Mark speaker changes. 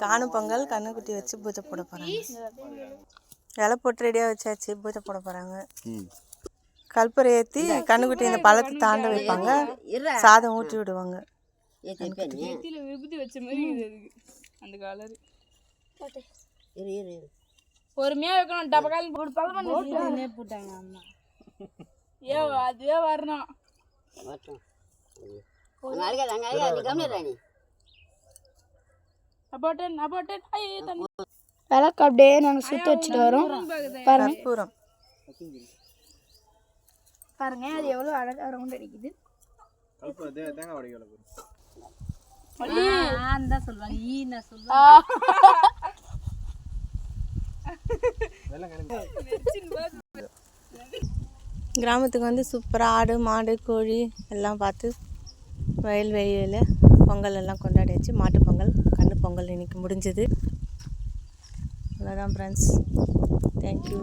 Speaker 1: காணும் பொங்கல் கண்ணுக்குட்டி வச்சு பூஜை போட போகிறாங்க. இலை போட்டு ரெடியாக வச்சாச்சு, பூஜை போட போகிறாங்க. கற்பூரை ஏற்றி கண்ணுக்குட்டி இந்த பழத்தை தாண்ட வைப்பாங்க, சாதம் ஊட்டி விடுவாங்க.
Speaker 2: விபூதி வச்ச மாதிரி அந்த கலர் பொறுமையாக வைக்கணும். டபக்கால் போட்டாங்க அம்மா. அதுவே வரணும். விளக்கு அப்படியே நாங்கள் சுற்றி வச்சுட்டு வரோம்.
Speaker 1: கற்பூரம்
Speaker 2: பாருங்க, அது எவ்வளோ அழகாக ரவுண்ட் அடிக்குது.
Speaker 1: கிராமத்துக்கு வந்து சூப்பராக ஆடு மாடு கோழி எல்லாம் பார்த்து வயல்வெளியில் பொங்கல் எல்லாம் கொண்டாடியாச்சு. மாட்டு பொங்கல் கண்ணு பொங்கல் இன்றைக்கி முடிஞ்சது. அவ்வளோதான் ஃப்ரெண்ட்ஸ். தேங்க்யூ.